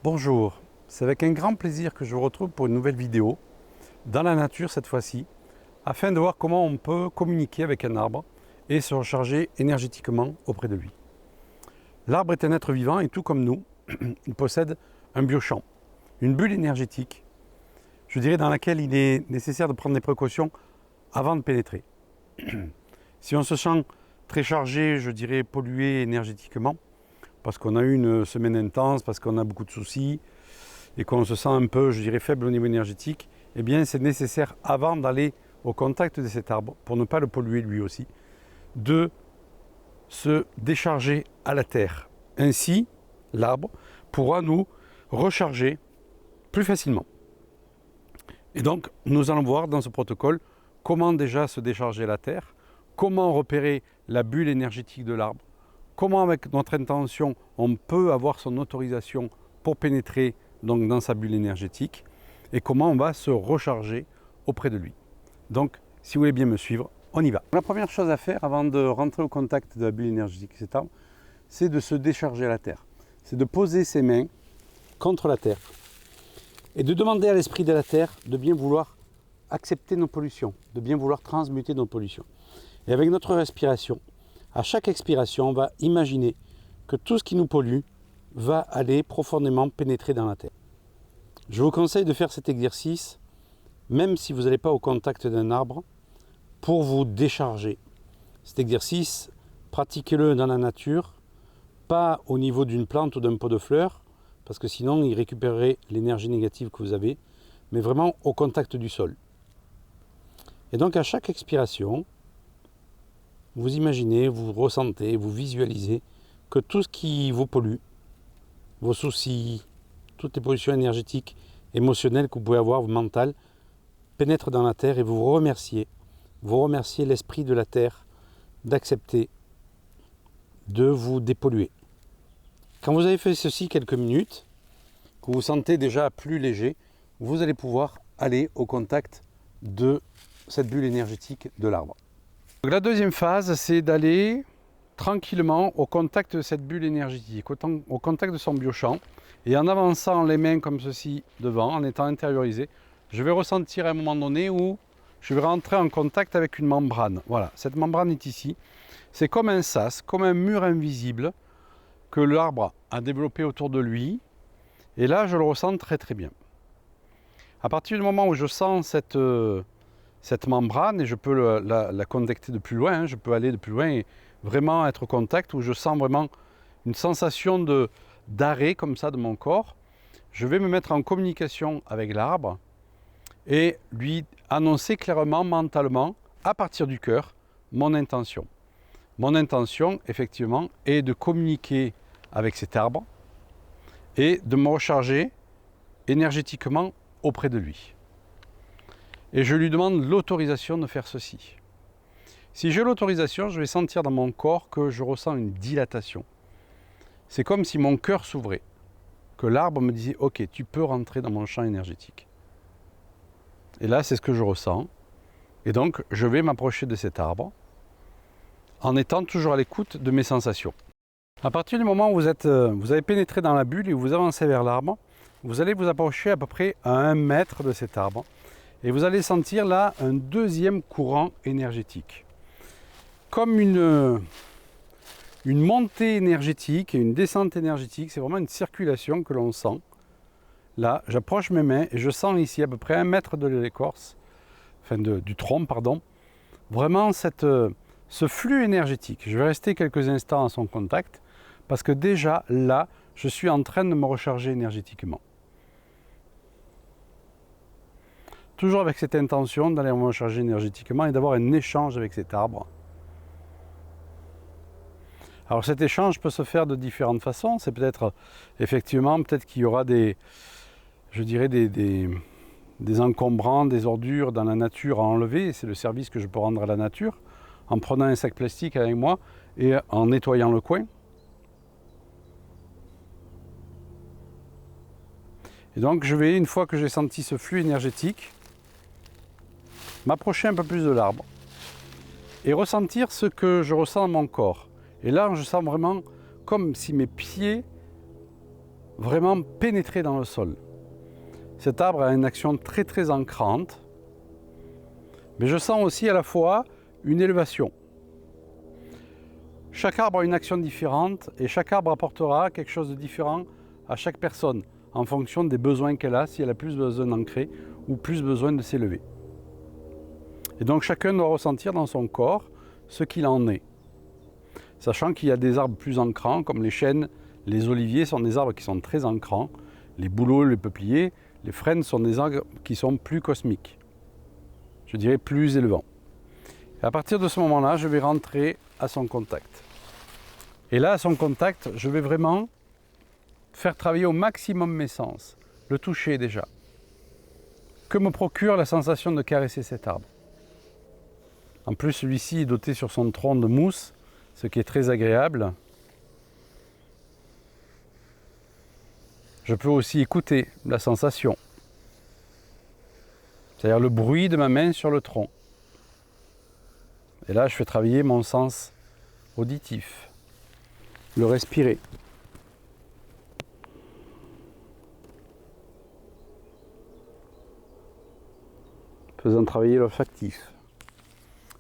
Bonjour, c'est avec un grand plaisir que je vous retrouve pour une nouvelle vidéo, dans la nature cette fois-ci, afin de voir comment on peut communiquer avec un arbre et se recharger énergétiquement auprès de lui. L'arbre est un être vivant et tout comme nous, il possède un biochamp, une bulle énergétique, je dirais dans laquelle il est nécessaire de prendre des précautions avant de pénétrer. Si on se sent très chargé, je dirais pollué énergétiquement, parce qu'on a eu une semaine intense, parce qu'on a beaucoup de soucis et qu'on se sent un peu, je dirais, faible au niveau énergétique, eh bien c'est nécessaire, avant d'aller au contact de cet arbre, pour ne pas le polluer lui aussi, de se décharger à la terre. Ainsi, l'arbre pourra nous recharger plus facilement. Et donc, nous allons voir dans ce protocole comment déjà se décharger à la terre, comment repérer la bulle énergétique de l'arbre, comment avec notre intention on peut avoir son autorisation pour pénétrer donc dans sa bulle énergétique et comment on va se recharger auprès de lui. Donc si vous voulez bien me suivre, on y va. La première chose à faire avant de rentrer au contact de la bulle énergétique de cet arbre, c'est de se décharger à la terre. C'est de poser ses mains contre la terre et de demander à l'esprit de la terre de bien vouloir accepter nos pollutions, de bien vouloir transmuter nos pollutions. Et avec notre respiration, à chaque expiration, on va imaginer que tout ce qui nous pollue va aller profondément pénétrer dans la terre. Je vous conseille de faire cet exercice, même si vous n'allez pas au contact d'un arbre, pour vous décharger. Cet exercice, pratiquez-le dans la nature, pas au niveau d'une plante ou d'un pot de fleurs, parce que sinon il récupérerait l'énergie négative que vous avez, mais vraiment au contact du sol. Et donc à chaque expiration, vous imaginez, vous ressentez, vous visualisez que tout ce qui vous pollue, vos soucis, toutes les pollutions énergétiques, émotionnelles que vous pouvez avoir, mentales, pénètrent dans la terre et vous remerciez l'esprit de la terre d'accepter de vous dépolluer. Quand vous avez fait ceci quelques minutes, que vous vous sentez déjà plus léger, vous allez pouvoir aller au contact de cette bulle énergétique de l'arbre. La deuxième phase, c'est d'aller tranquillement au contact de cette bulle énergétique, au contact de son biochamp. Et en avançant les mains comme ceci devant, en étant intériorisé, je vais ressentir à un moment donné où je vais rentrer en contact avec une membrane. Voilà, cette membrane est ici. C'est comme un sas, comme un mur invisible que l'arbre a développé autour de lui. Et là, je le ressens très très bien. À partir du moment où je sens cette membrane, et je peux la contacter de plus loin, je peux aller de plus loin et vraiment être au contact, où je sens vraiment une sensation d'arrêt comme ça de mon corps, je vais me mettre en communication avec l'arbre et lui annoncer clairement, mentalement, à partir du cœur, mon intention. Mon intention, effectivement, est de communiquer avec cet arbre et de me recharger énergétiquement auprès de lui. Et je lui demande l'autorisation de faire ceci. Si j'ai l'autorisation, je vais sentir dans mon corps que je ressens une dilatation. C'est comme si mon cœur s'ouvrait, que l'arbre me disait « Ok, tu peux rentrer dans mon champ énergétique ». Et là, c'est ce que je ressens. Et donc, je vais m'approcher de cet arbre en étant toujours à l'écoute de mes sensations. À partir du moment où vous avez pénétré dans la bulle et vous avancez vers l'arbre, vous allez vous approcher à peu près à 1 mètre de cet arbre. Et vous allez sentir là un deuxième courant énergétique. Comme une montée énergétique et une descente énergétique, c'est vraiment une circulation que l'on sent. Là, j'approche mes mains et je sens ici à peu près 1 mètre de l'écorce, enfin du tronc, pardon, vraiment ce flux énergétique. Je vais rester quelques instants à son contact parce que déjà là, je suis en train de me recharger énergétiquement. Toujours avec cette intention d'aller me recharger énergétiquement et d'avoir un échange avec cet arbre. Alors cet échange peut se faire de différentes façons. C'est peut-être effectivement, peut-être qu'il y aura des encombrants, des ordures dans la nature à enlever. C'est le service que je peux rendre à la nature en prenant un sac plastique avec moi et en nettoyant le coin. Et donc je vais, une fois que j'ai senti ce flux énergétique, m'approcher un peu plus de l'arbre et ressentir ce que je ressens dans mon corps. Et là, je sens vraiment comme si mes pieds vraiment pénétrer dans le sol. Cet arbre a une action très très ancrante, mais je sens aussi à la fois une élévation. Chaque arbre a une action différente et chaque arbre apportera quelque chose de différent à chaque personne en fonction des besoins qu'elle a, si elle a plus besoin d'ancrer ou plus besoin de s'élever. Et donc chacun doit ressentir dans son corps ce qu'il en est. Sachant qu'il y a des arbres plus ancrants comme les chênes, les oliviers sont des arbres qui sont très ancrants, les bouleaux, les peupliers, les frênes sont des arbres qui sont plus cosmiques, je dirais plus élevants. Et à partir de ce moment-là, je vais rentrer à son contact. Et là, à son contact, je vais vraiment faire travailler au maximum mes sens, le toucher déjà. Que me procure la sensation de caresser cet arbre? En plus, celui-ci est doté sur son tronc de mousse, ce qui est très agréable. Je peux aussi écouter la sensation, c'est-à-dire le bruit de ma main sur le tronc. Et là, je fais travailler mon sens auditif, le respirer. Faisant travailler l'olfactif,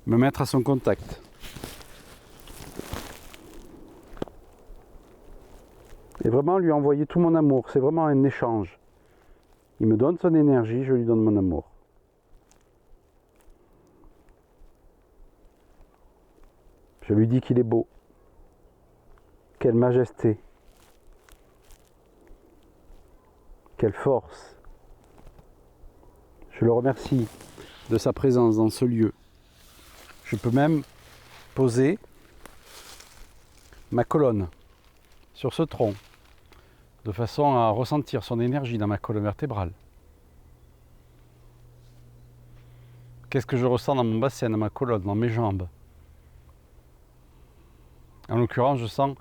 me mettre à son contact. Et vraiment lui envoyer tout mon amour, c'est vraiment un échange. Il me donne son énergie, je lui donne mon amour. Je lui dis qu'il est beau. Quelle majesté. Quelle force. Je le remercie de sa présence dans ce lieu. Je peux même poser ma colonne sur ce tronc, de façon à ressentir son énergie dans ma colonne vertébrale. Qu'est-ce que je ressens dans mon bassin, dans ma colonne, dans mes jambes? En l'occurrence, je sens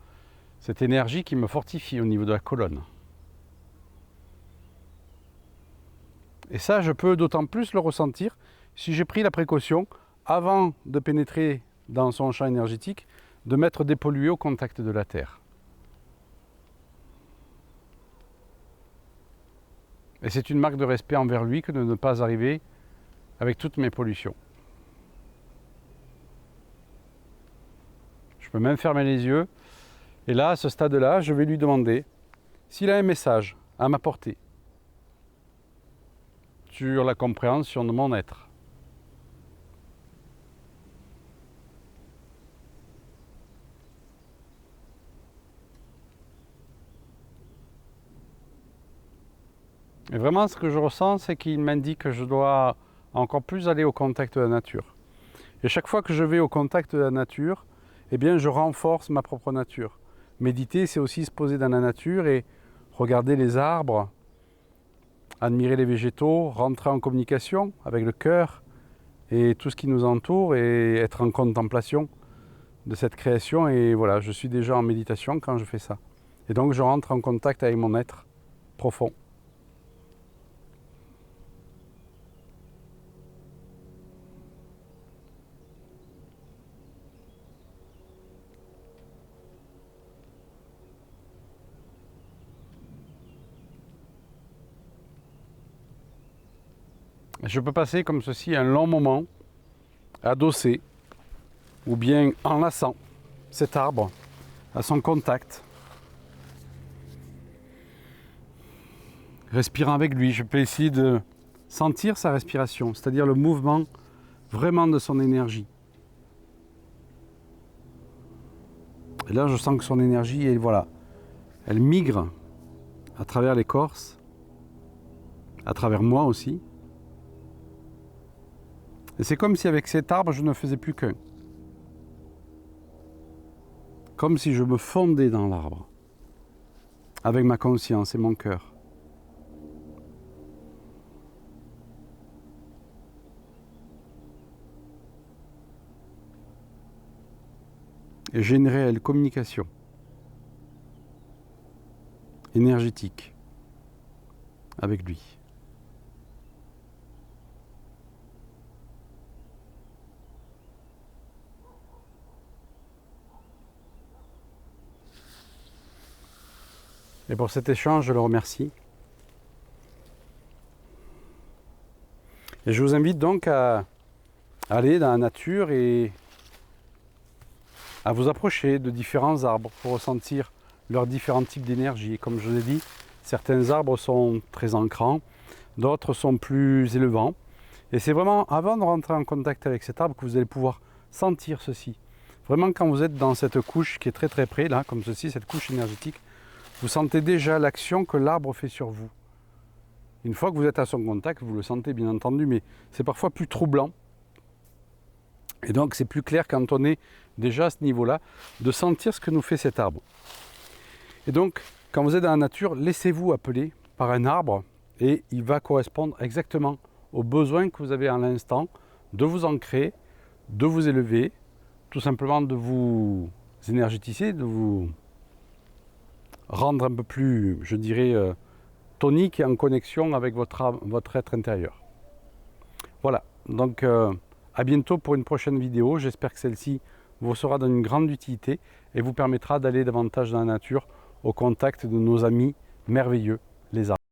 cette énergie qui me fortifie au niveau de la colonne. Et ça, je peux d'autant plus le ressentir si j'ai pris la précaution, avant de pénétrer dans son champ énergétique, de mettre des pollués au contact de la terre. Et c'est une marque de respect envers lui que de ne pas arriver avec toutes mes pollutions. Je peux même fermer les yeux. Et là, à ce stade-là, je vais lui demander s'il a un message à m'apporter sur la compréhension de mon être. Et vraiment, ce que je ressens, c'est qu'il m'indique que je dois encore plus aller au contact de la nature. Et chaque fois que je vais au contact de la nature, eh bien, je renforce ma propre nature. Méditer, c'est aussi se poser dans la nature et regarder les arbres, admirer les végétaux, rentrer en communication avec le cœur et tout ce qui nous entoure et être en contemplation de cette création. Et voilà, je suis déjà en méditation quand je fais ça. Et donc, je rentre en contact avec mon être profond. Je peux passer comme ceci un long moment adossé ou bien enlaçant cet arbre à son contact. Respirant avec lui, je peux essayer de sentir sa respiration, c'est-à-dire le mouvement vraiment de son énergie. Et là, je sens que son énergie, elle migre à travers l'écorce, à travers moi aussi. Et c'est comme si avec cet arbre, je ne faisais plus qu'un. Comme si je me fondais dans l'arbre, avec ma conscience et mon cœur. Et j'ai une réelle communication énergétique avec lui. Et pour cet échange, je le remercie. Et je vous invite donc à aller dans la nature et à vous approcher de différents arbres pour ressentir leurs différents types d'énergie. Et comme je l'ai dit, certains arbres sont très ancrants, d'autres sont plus élevants. Et c'est vraiment avant de rentrer en contact avec cet arbre que vous allez pouvoir sentir ceci. Vraiment, quand vous êtes dans cette couche qui est très très près, là, comme ceci, cette couche énergétique, vous sentez déjà l'action que l'arbre fait sur vous. Une fois que vous êtes à son contact, vous le sentez bien entendu, mais c'est parfois plus troublant. Et donc c'est plus clair quand on est déjà à ce niveau-là, de sentir ce que nous fait cet arbre. Et donc, quand vous êtes dans la nature, laissez-vous appeler par un arbre et il va correspondre exactement aux besoins que vous avez à l'instant, de vous ancrer, de vous élever, tout simplement de vous énergétiser, de vous rendre un peu plus, je dirais, tonique et en connexion avec votre être intérieur. Voilà, donc à bientôt pour une prochaine vidéo. J'espère que celle-ci vous sera d'une grande utilité et vous permettra d'aller davantage dans la nature au contact de nos amis merveilleux, les arbres.